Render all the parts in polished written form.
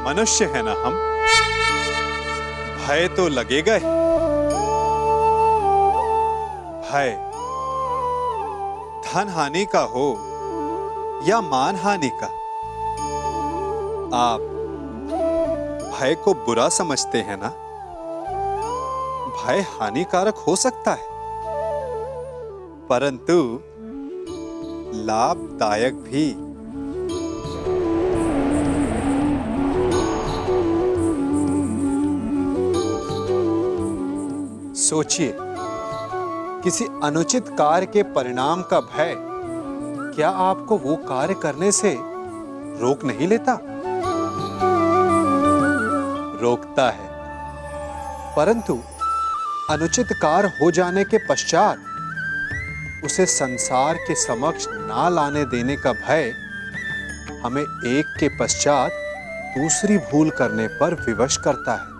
मनुष्य है ना हम, भय तो लगेगा ही। भय धन हानि का हो या मान हानि का, आप भय को बुरा समझते हैं ना। भय हानिकारक हो सकता है, परंतु लाभदायक भी। सोचिए, किसी अनुचित कार्य के परिणाम का भय क्या आपको वो कार्य करने से रोक नहीं लेता? रोकता है, परंतु अनुचित कार्य हो जाने के पश्चात उसे संसार के समक्ष ना लाने देने का भय हमें एक के पश्चात दूसरी भूल करने पर विवश करता है।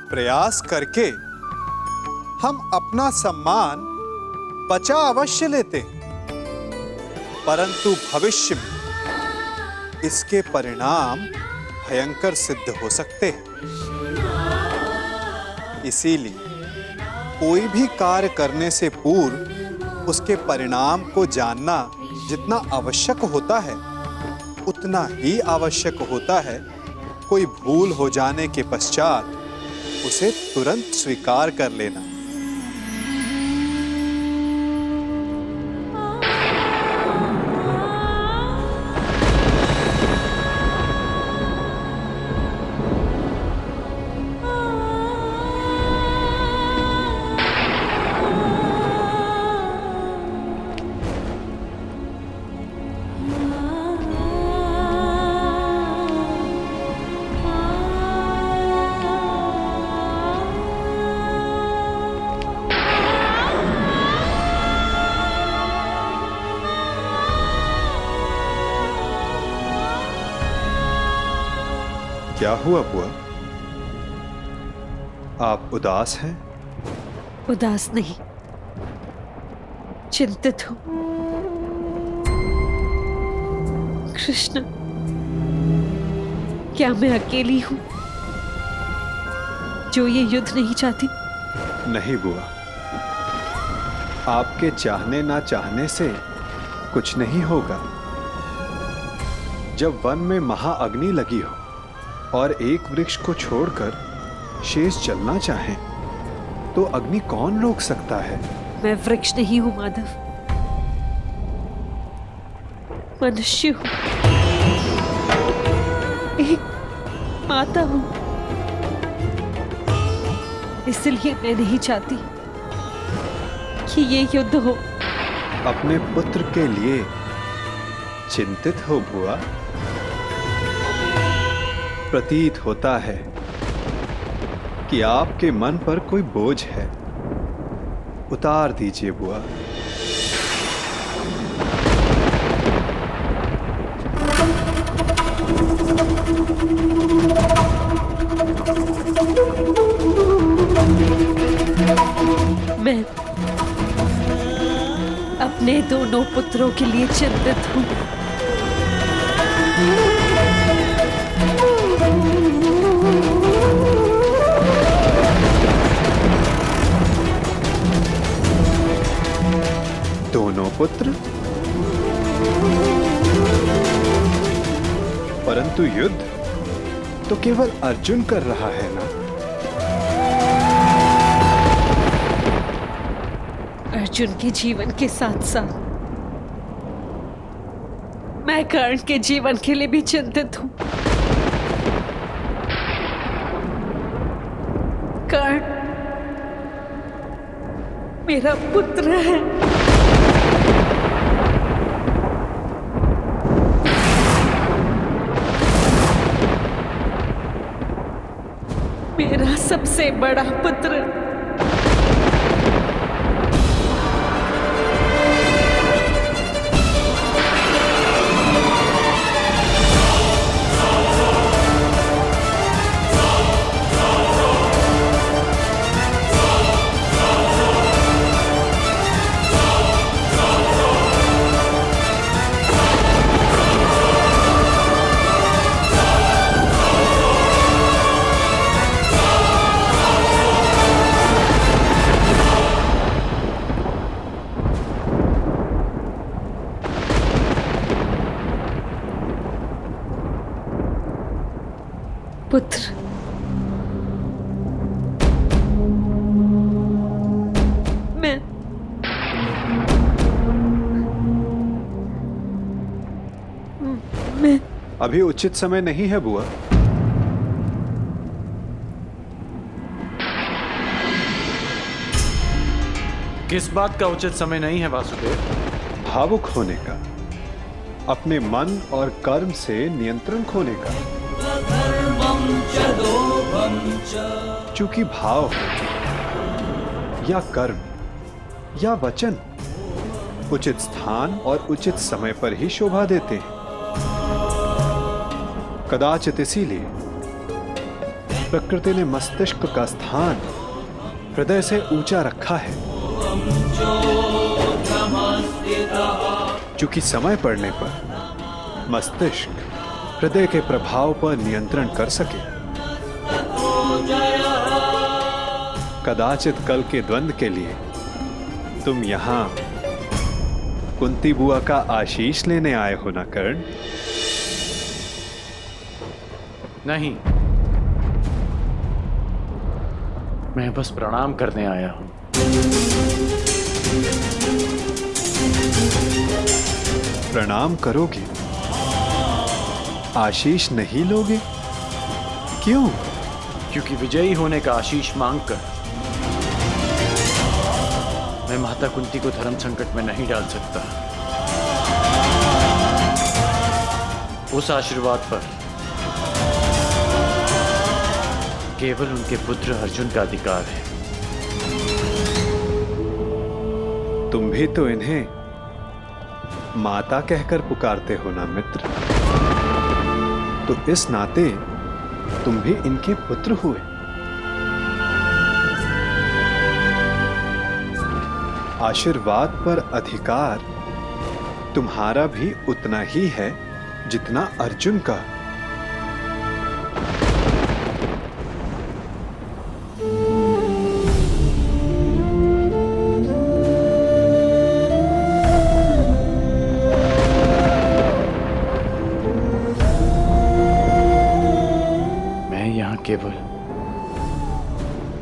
प्रयास करके हम अपना सम्मान बचा अवश्य लेते हैं, परंतु भविष्य में इसके परिणाम भयंकर सिद्ध हो सकते हैं। इसीलिए कोई भी कार्य करने से पूर्व उसके परिणाम को जानना जितना आवश्यक होता है, उतना ही आवश्यक होता है कोई भूल हो जाने के पश्चात उसे तुरंत स्वीकार कर लेना। क्या हुआ बुआ? आप उदास हैं? उदास नहीं, चिंतित हूं। कृष्ण, क्या मैं अकेली हूं जो ये युद्ध नहीं चाहती? नहीं बुआ, आपके चाहने ना चाहने से कुछ नहीं होगा। जब वन में महाअग्नि लगी हो और एक वृक्ष को छोड़कर शेष जलना चाहे, तो अग्नि कौन रोक सकता है? मैं वृक्ष नहीं हूं माधव, मनुष्य हूं, एक माता हूं। इसलिए मैं नहीं चाहती कि ये युद्ध हो। अपने पुत्र के लिए चिंतित हो बुआ? प्रतीत होता है कि आपके मन पर कोई बोझ है। उतार दीजिए बुआ। मैं अपने दोनों पुत्रों के लिए चिंतित हूं। दोनों पुत्र? परंतु युद्ध तो केवल अर्जुन कर रहा है ना? अर्जुन के जीवन के साथ साथ मैं कर्ण के जीवन के लिए भी चिंतित हूं। कर्ण मेरा पुत्र है। मेरा सबसे बड़ा पुत्र। पुत्र। मैं अभी उचित समय नहीं है बुआ। किस बात का उचित समय नहीं है वासुदेव? भावुक होने का, अपने मन और कर्म से नियंत्रण खोने का। चूंकि भाव या कर्म या वचन उचित स्थान और उचित समय पर ही शोभा देते हैं। कदाचित इसीलिए प्रकृति ने मस्तिष्क का स्थान हृदय से ऊंचा रखा है, चूंकि समय पड़ने पर मस्तिष्क हृदय के प्रभाव पर नियंत्रण कर सके। कदाचित कल के द्वंद्व के लिए तुम यहां कुंती बुआ का आशीष लेने आए हो ना कर्ण? नहीं, मैं बस प्रणाम करने आया हूं। प्रणाम करोगे, आशीष नहीं लोगे? क्यों? क्योंकि विजयी होने का आशीष मांगकर मैं माता कुंती को धर्म संकट में नहीं डाल सकता। उस आशीर्वाद पर केवल उनके पुत्र अर्जुन का अधिकार है। तुम भी तो इन्हें माता कहकर पुकारते हो ना मित्र, तो इस नाते तुम भी इनके पुत्र हुए। आशीर्वाद पर अधिकार तुम्हारा भी उतना ही है जितना अर्जुन का। मैं यहां केवल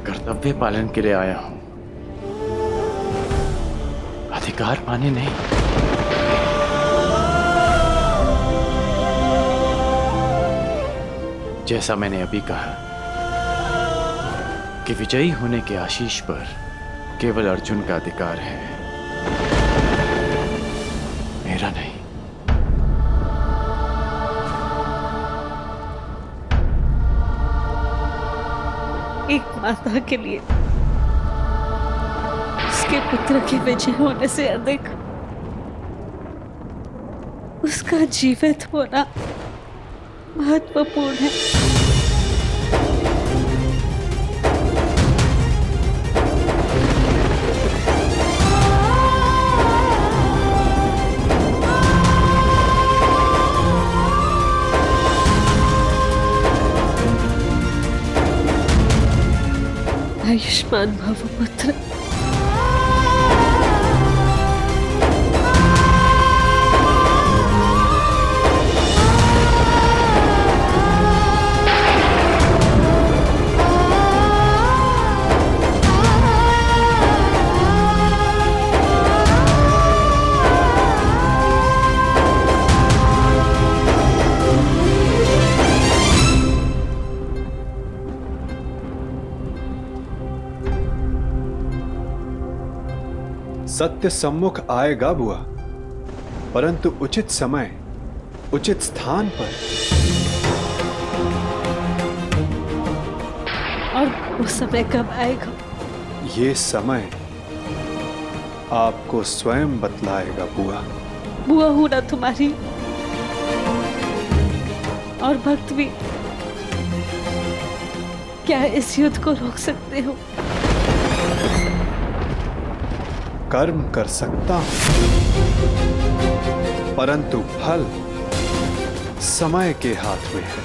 कर्तव्य पालन के लिए आया हूं, अधिकार पाने नहीं। जैसा मैंने अभी कहा कि विजयी होने के आशीष पर केवल अर्जुन का अधिकार है, मेरा नहीं। एक माता के लिए उसके पुत्र के विजय होने से अधिक उसका जीवित होना महत्वपूर्ण है। आयुष्मान भव पुत्र। सत्य सम्मुख आएगा बुआ, परंतु उचित समय उचित स्थान पर। और वो समय कब आएगा? ये समय आपको स्वयं बतलाएगा बुआ। बुआ हूं ना तुम्हारी, और भक्त भी। क्या इस युद्ध को रोक सकते हो? कर्म कर सकता हूं, परंतु फल समय के हाथ में है।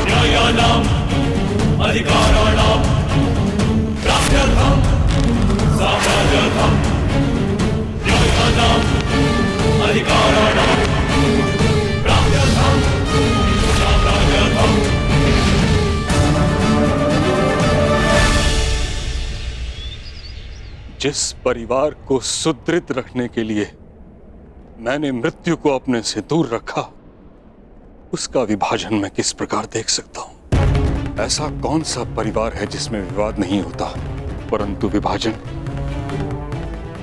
न्यायानाम् अधिकाराणां प्राप्त्यर्थं जिस परिवार को सुदृढ़ रखने के लिए मैंने मृत्यु को अपने से दूर रखा, उसका विभाजन मैं किस प्रकार देख सकता हूं? ऐसा कौन सा परिवार है जिसमें विवाद नहीं होता, परंतु विभाजन?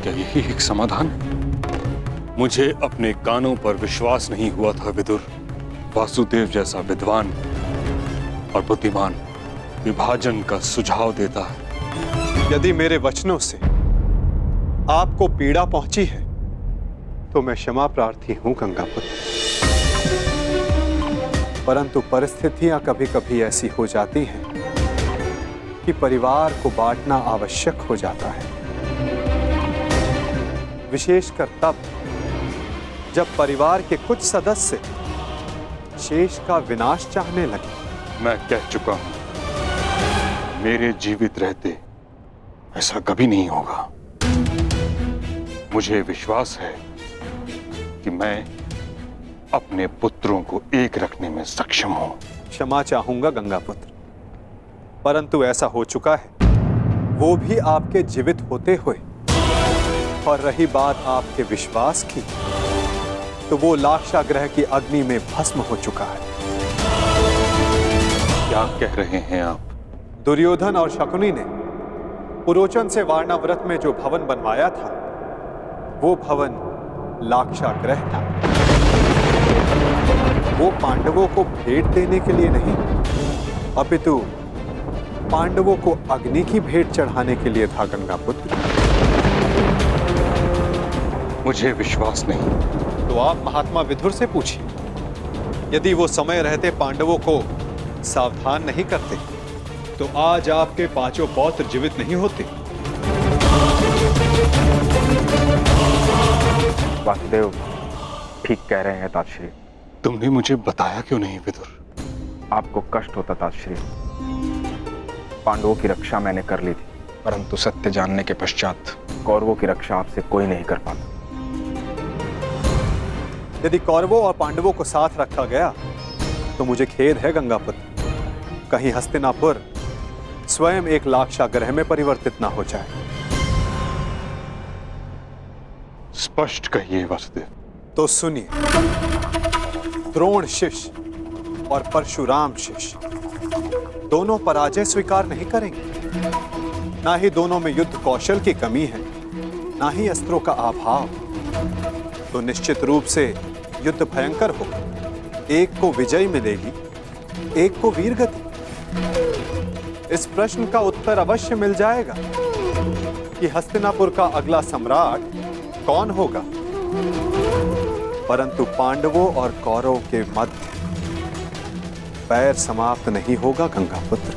क्या यही एक समाधान है? मुझे अपने कानों पर विश्वास नहीं हुआ था विदुर। वासुदेव जैसा विद्वान और बुद्धिमान विभाजन का सुझाव देता है। यदि मेरे वचनों से आपको पीड़ा पहुंची है तो मैं क्षमा प्रार्थी हूं गंगापुत्र, परंतु परिस्थितियां कभी कभी ऐसी हो जाती हैं कि परिवार को बांटना आवश्यक हो जाता है, विशेषकर तब जब परिवार के कुछ सदस्य शेष का विनाश चाहने लगे। मैं कह चुका हूं, मेरे जीवित रहते ऐसा कभी नहीं होगा। मुझे विश्वास है कि मैं अपने पुत्रों को एक रखने में सक्षम हूं। क्षमा चाहूंगा गंगापुत्र, परंतु ऐसा हो चुका है, वो भी आपके जीवित होते हुए। और रही बात आपके विश्वास की, तो वो लाक्षागृह की अग्नि में भस्म हो चुका है। क्या कह रहे हैं आप? दुर्योधन और शकुनी ने पुरोचन से वारणाव्रत में जो भवन बनवाया था, वो भवन लाक्षागृह था। वो पांडवों को भेंट देने के लिए नहीं, अपितु पांडवों को अग्नि की भेंट चढ़ाने के लिए था गंगापुत्र। मुझे विश्वास नहीं। तो आप महात्मा विदुर से पूछिए, यदि वो समय रहते पांडवों को सावधान नहीं करते तो आज आपके पांचों पौत्र जीवित नहीं होते। वासुदेव ठीक कह रहे हैं तातश्री। तुमने मुझे बताया क्यों नहीं विदुर? आपको कष्ट होता तातश्री। पांडवों की रक्षा मैंने कर ली थी, परंतु सत्य जानने के पश्चात कौरवों की रक्षा आपसे कोई नहीं कर पाता। यदि कौरवों और पांडवों को साथ रखा गया तो मुझे खेद है गंगापुत्र, कहीं हस्तिनापुर स्वयं एक लाक्षागृह में परिवर्तित ना हो जाए। स्पष्ट कहिए वासुदेव। तो सुनिए, द्रोण शिष्य और परशुराम शिष्य दोनों पराजय स्वीकार नहीं करेंगे। ना ही दोनों में युद्ध कौशल की कमी है, ना ही अस्त्रों का अभाव। तो निश्चित रूप से युद्ध भयंकर हो, एक को विजय मिलेगी, एक को वीरगति। इस प्रश्न का उत्तर अवश्य मिल जाएगा कि हस्तिनापुर का अगला सम्राट कौन होगा, परंतु पांडवों और कौरवों के मध्य बैर समाप्त नहीं होगा गंगापुत्र।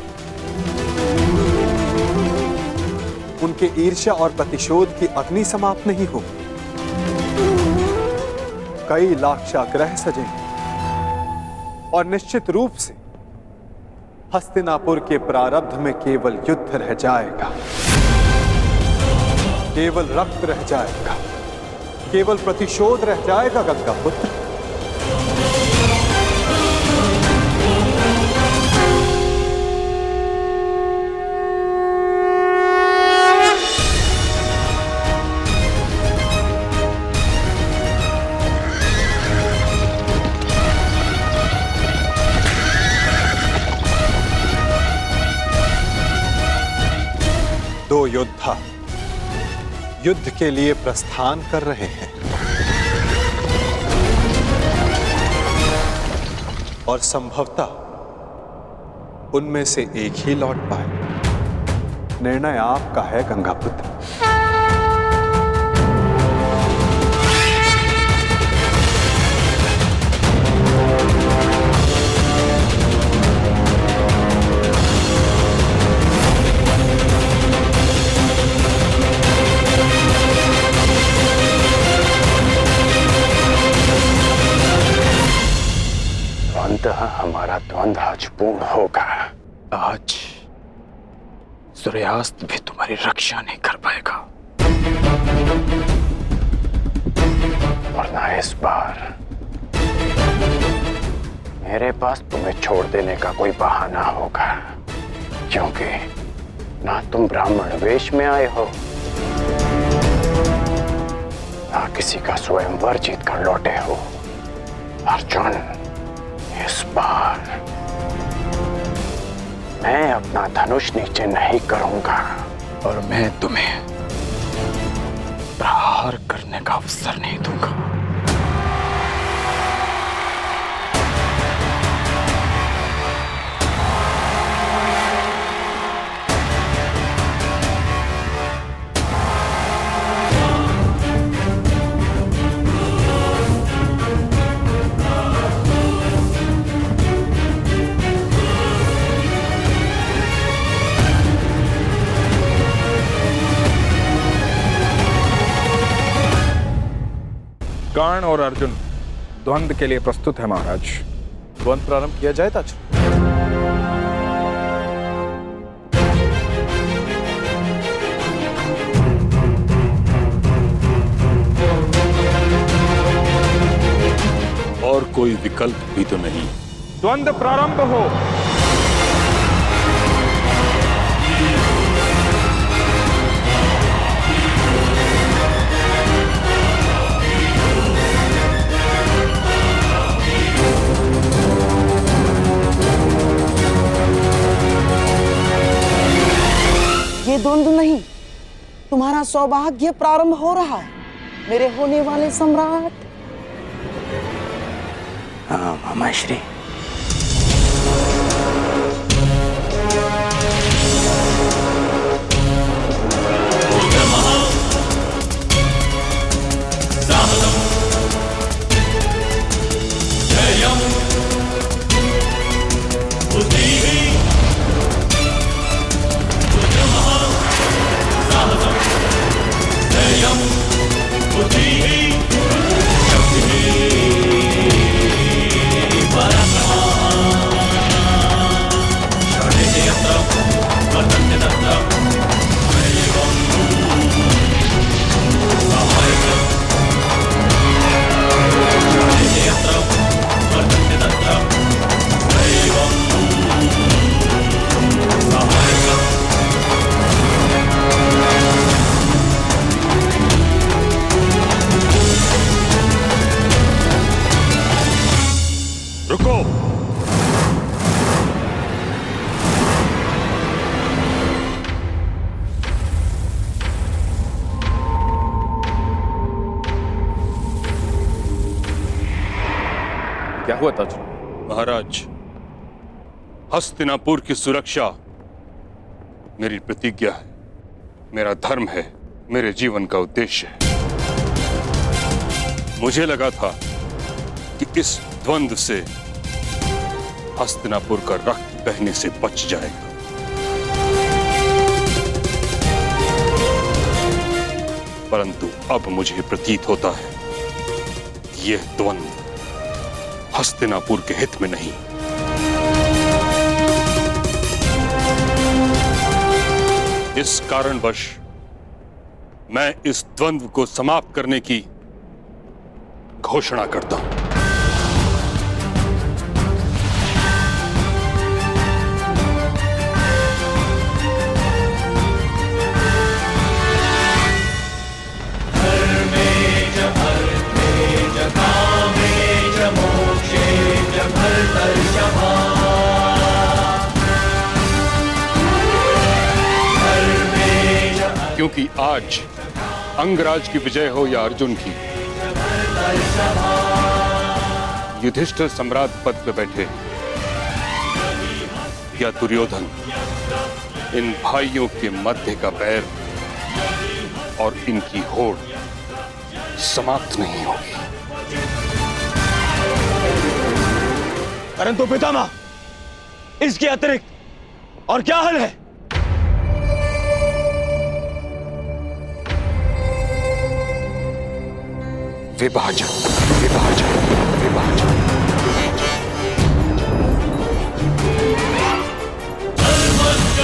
उनके ईर्ष्या और प्रतिशोध की अग्नि समाप्त नहीं होगी। कई लाक्षागृह सजेंगे और निश्चित रूप से हस्तिनापुर के प्रारब्ध में केवल युद्ध रह जाएगा, केवल रक्त रह जाएगा, केवल प्रतिशोध रह जाएगा गंगापुत्र। दो योद्धा युद्ध के लिए प्रस्थान कर रहे हैं और संभवतः उनमें से एक ही लौट पाए। निर्णय आपका है गंगापुत्र। हमारा द्वंद्व आज पूर्ण होगा। आज सूर्यास्त भी तुम्हारी रक्षा नहीं कर पाएगा, वरना इस बार मेरे पास तुम्हें छोड़ देने का कोई बहाना होगा, क्योंकि ना तुम ब्राह्मण वेश में आए हो किसी का स्वयंवर जीत कर लौटे हो। अर्जुन, इस बार मैं अपना धनुष नीचे नहीं करूंगा और मैं तुम्हें प्रहार करने का अवसर नहीं दूंगा। कर्ण और अर्जुन द्वंद्व के लिए प्रस्तुत है महाराज। द्वंद्व प्रारंभ किया जाए ताज। और कोई विकल्प भी तो नहीं। द्वंद्व प्रारंभ हो। ये द्वंद्व नहीं, तुम्हारा सौभाग्य प्रारंभ हो रहा है मेरे होने वाले सम्राट। हाँ मामाश्री। रुको। क्या हुआ ताज? महाराज, हस्तिनापुर की सुरक्षा मेरी प्रतिज्ञा है, मेरा धर्म है, मेरे जीवन का उद्देश्य है। मुझे लगा था कि इस द्वंद्व से हस्तिनापुर का रक्त बहने से बच जाएगा, परंतु अब मुझे प्रतीत होता है कि यह द्वंद्व हस्तिनापुर के हित में नहीं। इस कारणवश मैं इस द्वंद्व को समाप्त करने की घोषणा करता हूं। क्योंकि आज अंगराज की विजय हो या अर्जुन की, युधिष्ठिर सम्राट पद पर बैठे या दुर्योधन, इन भाइयों के मध्य का बैर और इनकी होड़ समाप्त नहीं होगी। परंतु पितामह, इसके अतिरिक्त और क्या हल है? विभाजन, विभाजन, विभाजन। धर्मस्य